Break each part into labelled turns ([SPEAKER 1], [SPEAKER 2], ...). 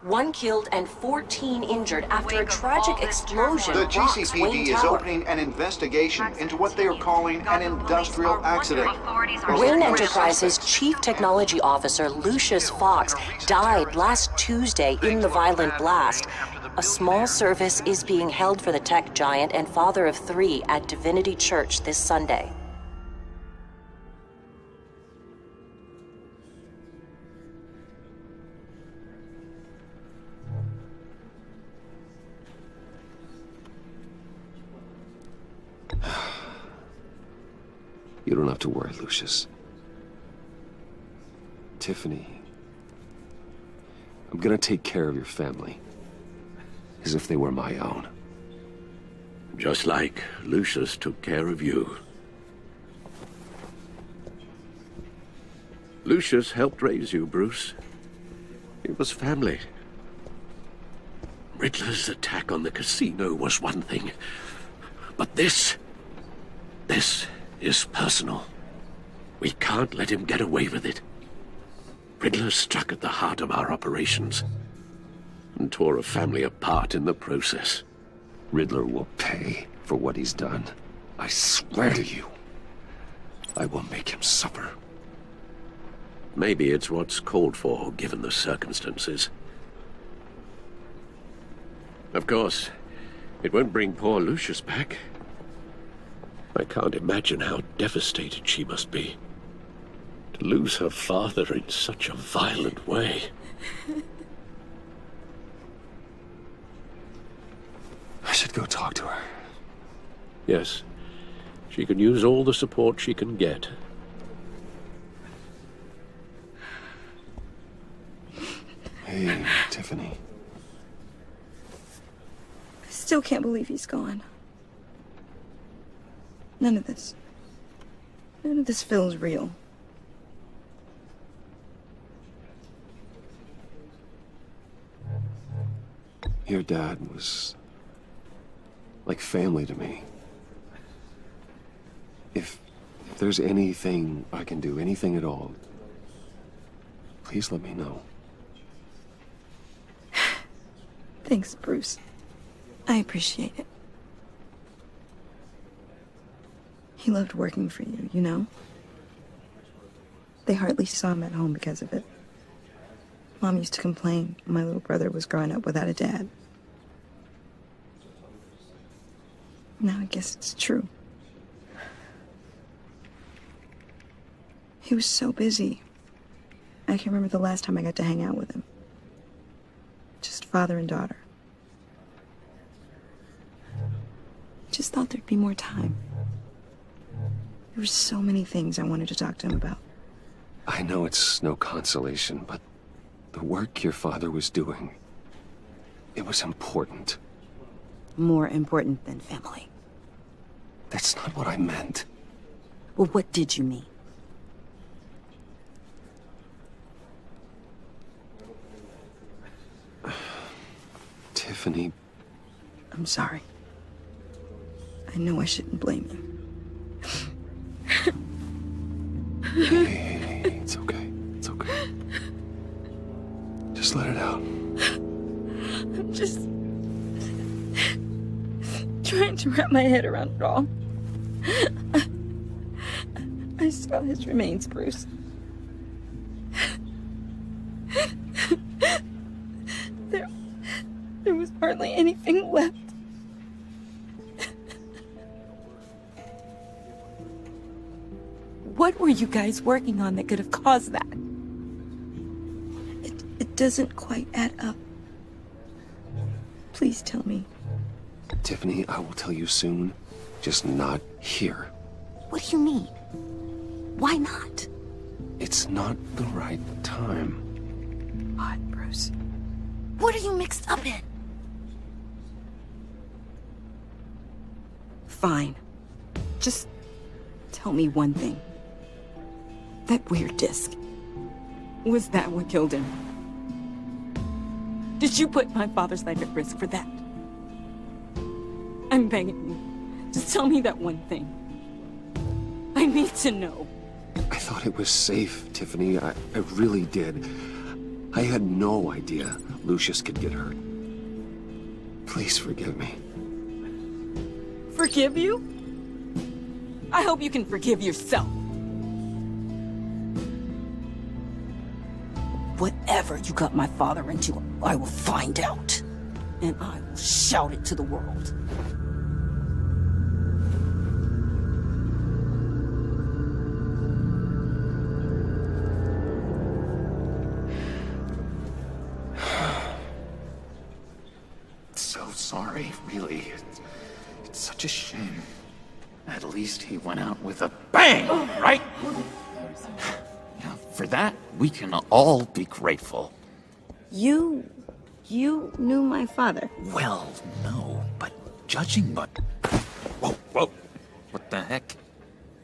[SPEAKER 1] One killed and 14 injured after a tragic explosion
[SPEAKER 2] The
[SPEAKER 1] rocks
[SPEAKER 2] GCPD
[SPEAKER 1] Wayne
[SPEAKER 2] is
[SPEAKER 1] Tower.
[SPEAKER 2] opening an investigation into what they are calling an industrial accident.
[SPEAKER 1] Wayne Enterprises' Chief Technology Officer Lucius Fox died last Tuesday in the violent blast. A small service is being held for the tech giant and father of 3 at Divinity Church this Sunday.
[SPEAKER 3] You don't have to worry, Lucius. Tiffany, I'm gonna take care of your family, as if they were my own.
[SPEAKER 4] Just like Lucius took care of you. Lucius helped raise you, Bruce. It was family. Riddler's attack on the casino was one thing, but this is personal. We can't let him get away with it. Riddler struck at the heart of our operations and tore a family apart in the process.
[SPEAKER 3] Riddler will pay for what he's done. I swear to you, I will make him suffer.
[SPEAKER 4] Maybe it's what's called for, given the circumstances. Of course, it won't bring poor Lucius back. I can't imagine how devastated she must be. To lose her father in such a violent way.
[SPEAKER 3] I should go talk to her.
[SPEAKER 4] Yes, she can use all the support she can get.
[SPEAKER 3] Hey, Tiffany.
[SPEAKER 5] I still can't believe he's gone. None of this feels real.
[SPEAKER 3] Your dad was like family to me. If there's anything I can do, anything at all, please let me know.
[SPEAKER 5] Thanks, Bruce. I appreciate it. He loved working for you, you know? They hardly saw him at home because of it. Mom used to complain my little brother was growing up without a dad. Now I guess it's true. He was so busy. I can remember the last time I got to hang out with him. Just father and daughter. Just thought there'd be more time. There were so many things I wanted to talk to him about.
[SPEAKER 3] I know it's no consolation, but the work your father was doing, it was important.
[SPEAKER 6] More important than family.
[SPEAKER 3] That's not what I meant.
[SPEAKER 6] Well, what did you mean?
[SPEAKER 3] Tiffany.
[SPEAKER 5] I'm sorry. I know I shouldn't blame you.
[SPEAKER 3] Hey, it's okay. It's okay. Just let it out.
[SPEAKER 5] I'm just trying to wrap my head around it all. I saw his remains, Bruce. There was hardly anything left.
[SPEAKER 6] What were you guys working on that could have caused that?
[SPEAKER 5] It doesn't quite add up. Please tell me.
[SPEAKER 3] Tiffany, I will tell you soon. Just not here.
[SPEAKER 6] What do you mean? Why not?
[SPEAKER 3] It's not the right time.
[SPEAKER 5] What, Bruce?
[SPEAKER 6] What are you mixed up in? Fine. Just tell me one thing. That weird disc. Was that what killed him? Did you put my father's life at risk for that? I'm begging you. Just tell me that one thing. I need to know.
[SPEAKER 3] I thought it was safe, Tiffany. I really did. I had no idea Lucius could get hurt. Please forgive me.
[SPEAKER 6] Forgive you? I hope you can forgive yourself. Whatever you got my father into, I will find out. And I will shout it to the world.
[SPEAKER 7] So sorry, really. It's such a shame. At least he went out with a bang, right? Yeah, for that, we can all be grateful.
[SPEAKER 5] You knew my father.
[SPEAKER 7] Well, no, but judging by... Whoa, whoa. What the heck?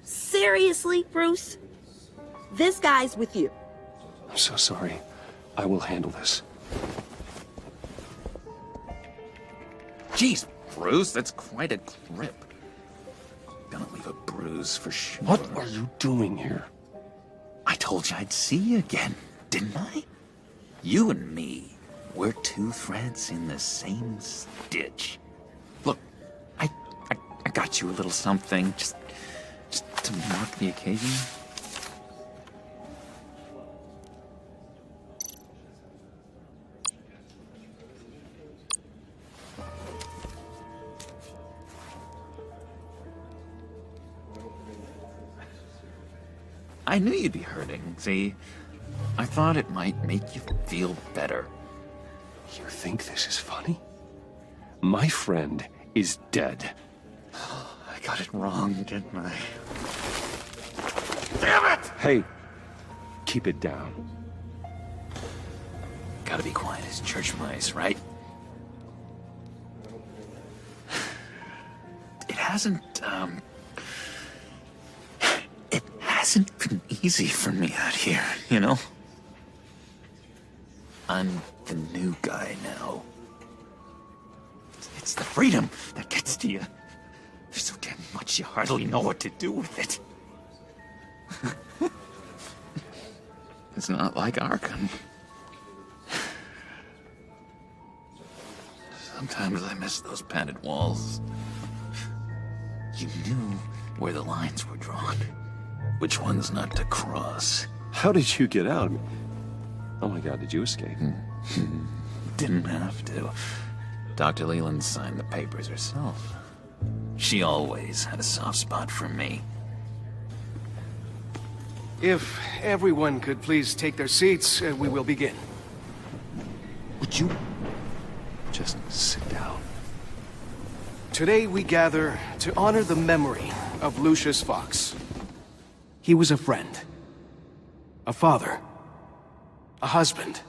[SPEAKER 6] Seriously, Bruce? This guy's with you.
[SPEAKER 3] I'm so sorry. I will handle this.
[SPEAKER 7] Jeez, Bruce, that's quite a grip. Gonna leave a bruise for sure.
[SPEAKER 3] What are you doing here?
[SPEAKER 7] I told you I'd see you again, didn't I? You and me, we're two threads in the same stitch. Look, I got you a little something, just to mark the occasion. I knew you'd be hurting, see? I thought it might make you feel better.
[SPEAKER 3] You think this is funny? My friend is dead.
[SPEAKER 7] I got it wrong, didn't I? Damn it!
[SPEAKER 3] Hey, keep it down.
[SPEAKER 7] Gotta be quiet as church mice, right? It hasn't been easy for me out here, you know? I'm the new guy now. It's the freedom that gets to you. There's so damn much you hardly know what to do with it. It's not like Arkham. Sometimes I miss those padded walls. You knew where the lines were drawn. Which ones not to cross.
[SPEAKER 3] How did you get out? Oh my God, did you escape?
[SPEAKER 7] Didn't have to. Dr. Leland signed the papers herself. She always had a soft spot for me.
[SPEAKER 8] If everyone could please take their seats, we will begin.
[SPEAKER 3] Would you just sit down?
[SPEAKER 8] Today we gather to honor the memory of Lucius Fox. He was a friend, a father, a husband,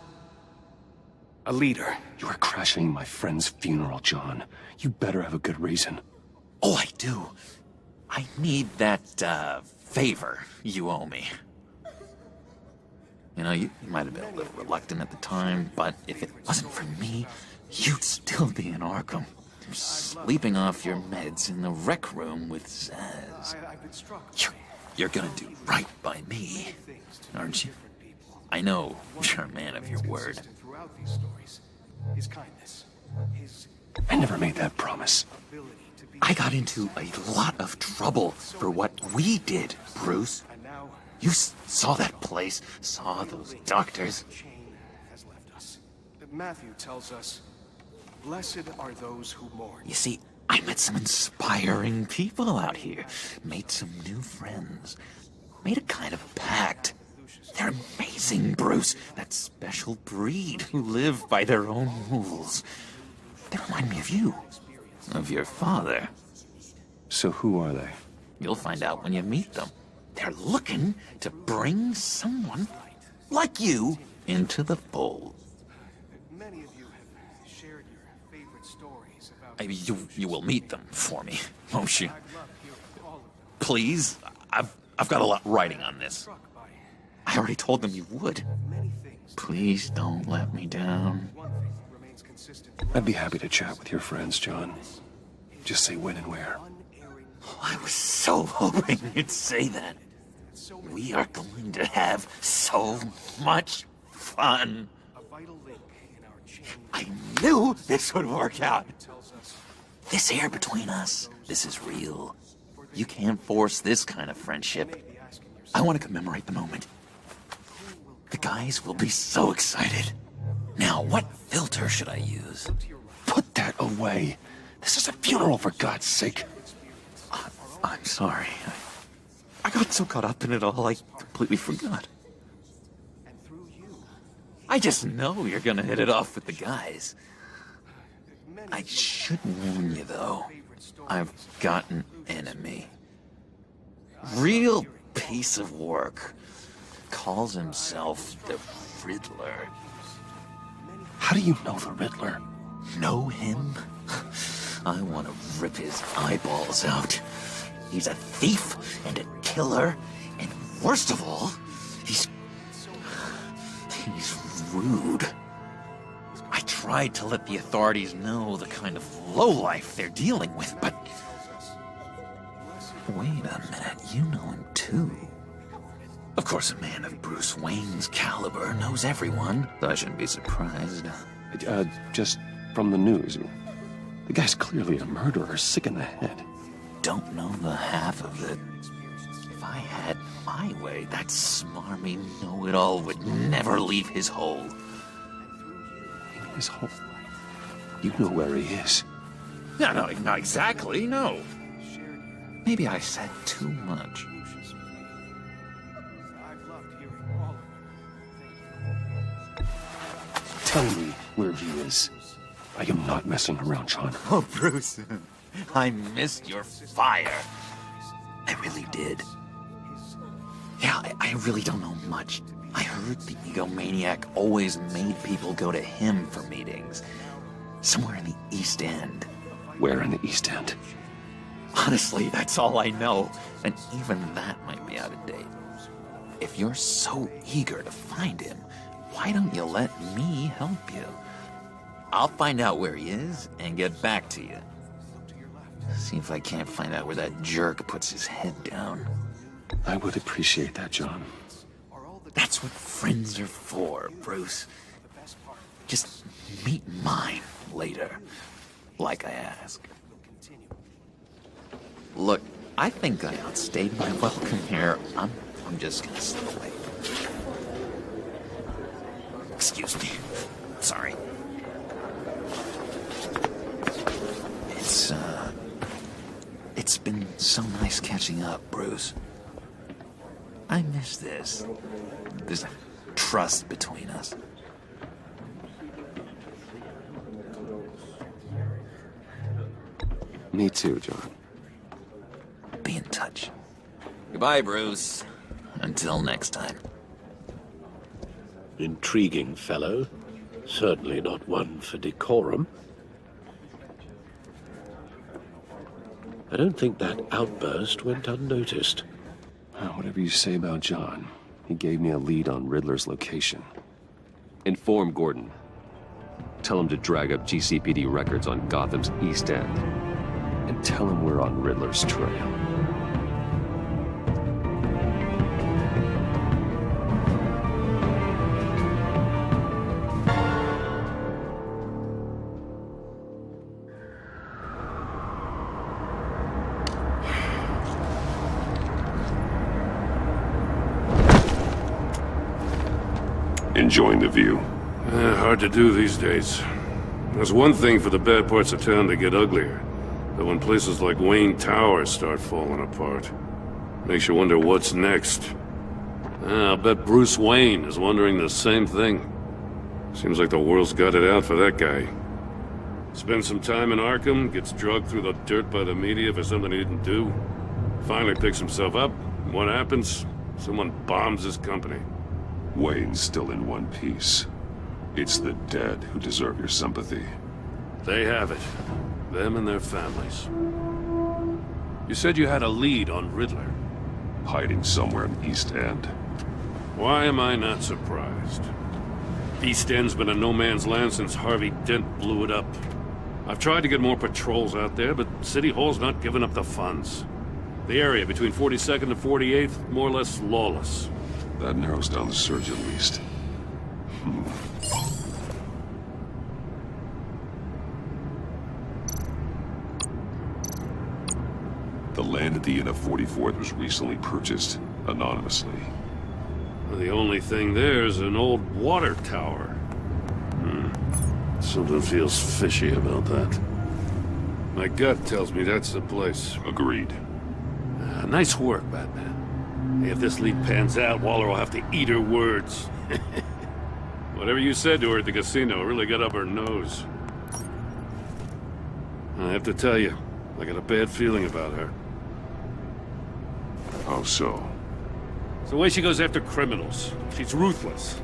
[SPEAKER 8] a leader.
[SPEAKER 3] You are crashing my friend's funeral, John. You better have a good reason.
[SPEAKER 7] Oh, I do. I need that, favor you owe me. You know, you might have been a little reluctant at the time, but if it wasn't for me, you'd still be in Arkham. Sleeping off your meds in the rec room with Zaz.
[SPEAKER 8] I've been struck.
[SPEAKER 7] You're gonna do right by me, aren't you? I know you're a man of your word.
[SPEAKER 8] Throughout these stories, his kindness, his
[SPEAKER 3] I never made that promise.
[SPEAKER 8] ability to be.
[SPEAKER 7] I got into a lot of trouble for what we did, Bruce.
[SPEAKER 8] And now,
[SPEAKER 7] You saw that place, saw those doctors.
[SPEAKER 8] chain has left us. Matthew tells us, "Blessed are those who mourn."
[SPEAKER 7] You see, I met some inspiring people out here, made some new friends, made a kind of pact. They're amazing, Bruce. That special breed who live by their own rules. They remind me of you, of your father.
[SPEAKER 3] So who are they?
[SPEAKER 7] You'll find out when you meet them. They're looking to bring someone like you into the fold.
[SPEAKER 8] Many of you have shared your favorite stories about.
[SPEAKER 7] I mean, you will meet them for me, won't you?
[SPEAKER 8] I love hearing all of them.
[SPEAKER 7] Please, I've got a lot writing on this.
[SPEAKER 8] Struck by
[SPEAKER 7] I already told them you would.
[SPEAKER 8] many things.
[SPEAKER 7] Please don't let me down.
[SPEAKER 8] One thing remains consistent.
[SPEAKER 3] I'd be happy to chat with your friends, John. Just say when and where.
[SPEAKER 8] Unerring.
[SPEAKER 7] Oh, I was so hoping you'd say that. We are going to have so much fun. I knew this would work out. This here between us, this is real. You can't force this kind of friendship. I want to commemorate the moment. The guys will be so excited. Now, what filter should I use?
[SPEAKER 3] Put that away. This is a funeral, for God's sake.
[SPEAKER 7] I'm sorry. I got so caught up in it all, I completely forgot. I just know you're gonna hit it off with the guys. I should warn you, though. I've got an enemy. Real piece of work. Calls himself the Riddler.
[SPEAKER 3] How do you know the Riddler?
[SPEAKER 7] Know him? I want to rip his eyeballs out. He's a thief and a killer, and worst of all, he's rude. I tried to let the authorities know the kind of lowlife they're dealing with, but... Wait a minute, you know him too. Of course, a man of Bruce Wayne's caliber knows everyone, so I shouldn't be surprised.
[SPEAKER 3] Just from the news. The guy's clearly a murderer, sick in the head.
[SPEAKER 7] Don't know the half of it. If I had my way, that smarmy know-it-all would never leave his hole.
[SPEAKER 3] His hole? You know where he is.
[SPEAKER 7] No, not exactly, no. Maybe I said too much.
[SPEAKER 3] Tell me where he is. I am not messing around, John.
[SPEAKER 7] Oh, Bruce, I missed your fire. I really did. Yeah, I really don't know much. I heard the egomaniac always made people go to him for meetings. Somewhere in the East End.
[SPEAKER 3] Where in the East End?
[SPEAKER 7] Honestly, that's all I know. And even that might be out of date. If you're so eager to find him, why don't you let me help you? I'll find out where he is and get back to you. See if I can't find out where that jerk puts his head down.
[SPEAKER 3] I would appreciate that, John.
[SPEAKER 7] That's what friends are for, Bruce. Just meet mine later, like I asked. Look, I think I outstayed my welcome here. I'm just gonna slip away. Excuse me. Sorry. It's been so nice catching up, Bruce. I miss this. There's a trust between us.
[SPEAKER 3] Me too, John.
[SPEAKER 7] Be in touch. Goodbye, Bruce. Until next time.
[SPEAKER 4] Intriguing fellow. Certainly not one for decorum. I don't think that outburst went unnoticed.
[SPEAKER 3] Whatever you say about John, he gave me a lead on Riddler's location. Inform Gordon. Tell him to drag up GCPD records on Gotham's East End. And tell him we're on Riddler's trail.
[SPEAKER 9] Enjoying the view?
[SPEAKER 10] Hard to do these days. There's one thing for the bad parts of town to get uglier. But when places like Wayne Tower start falling apart, makes you wonder what's next. I'll bet Bruce Wayne is wondering the same thing. Seems like the world's got it out for that guy. Spends some time in Arkham, gets drugged through the dirt by the media for something he didn't do. Finally picks himself up. What happens? Someone bombs his company.
[SPEAKER 9] Wayne's still in one piece. It's the dead who deserve your sympathy.
[SPEAKER 10] They have it. Them and their families. You said you had a lead on Riddler.
[SPEAKER 9] Hiding somewhere in East End.
[SPEAKER 10] Why am I not surprised? East End's been a no-man's land since Harvey Dent blew it up. I've tried to get more patrols out there, but City Hall's not giving up the funds. The area between 42nd and 48th, more or less lawless.
[SPEAKER 9] That narrows down the search at least. land at the end of 44th was recently purchased anonymously.
[SPEAKER 10] The only thing there is an old water tower. Something feels fishy about that. My gut tells me that's the place.
[SPEAKER 9] Agreed.
[SPEAKER 10] Nice work, Batman. Hey, if this lead pans out, Waller will have to eat her words. Whatever you said to her at the casino really got up her nose. I have to tell you, I got a bad feeling about her.
[SPEAKER 9] How so?
[SPEAKER 10] It's the way she goes after criminals. She's ruthless.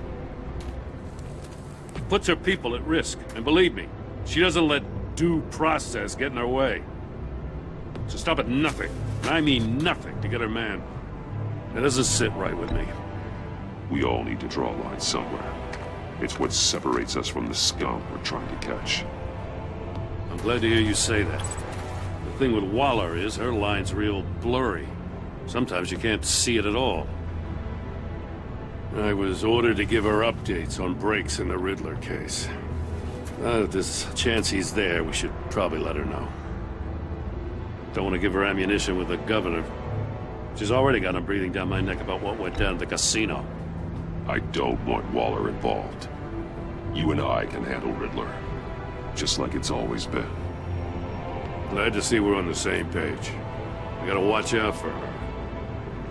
[SPEAKER 10] Puts her people at risk. And believe me, she doesn't let due process get in her way. She'll stop at nothing, and I mean nothing, to get her man. That doesn't sit right with me.
[SPEAKER 9] We all need to draw a line somewhere. It's what separates us from the scum we're trying to catch.
[SPEAKER 10] I'm glad to hear you say that. The thing with Waller is her line's real blurry. Sometimes you can't see it at all. I was ordered to give her updates on breaks in the Riddler case. If there's a chance he's there, we should probably let her know. Don't want to give her ammunition with the governor. She's already got him breathing down my neck about what went down at the casino.
[SPEAKER 9] I don't want Waller involved. You and I can handle Riddler, just like it's always been.
[SPEAKER 10] Glad to see we're on the same page. We gotta watch out for her.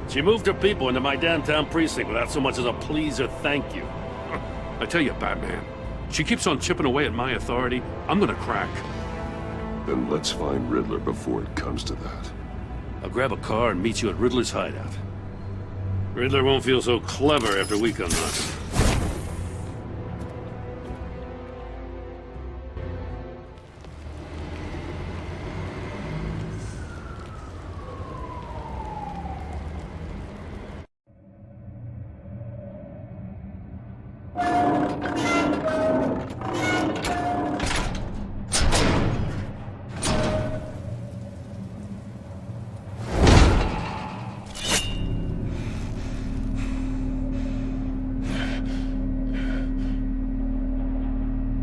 [SPEAKER 10] She moved her people into my downtown precinct without so much as a please or thank you. I tell you, Batman, she keeps on chipping away at my authority, I'm gonna crack.
[SPEAKER 9] Then let's find Riddler before it comes to that.
[SPEAKER 10] I'll grab a car and meet you at Riddler's hideout. Riddler won't feel so clever after we come nuts.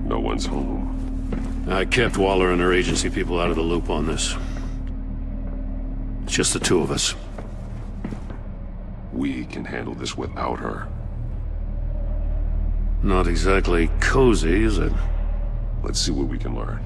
[SPEAKER 9] No one's home.
[SPEAKER 10] I kept Waller and her agency people out of the loop on this. It's just the two of us.
[SPEAKER 9] We can handle this without her.
[SPEAKER 10] Not exactly cozy, is it?
[SPEAKER 9] Let's see what we can learn.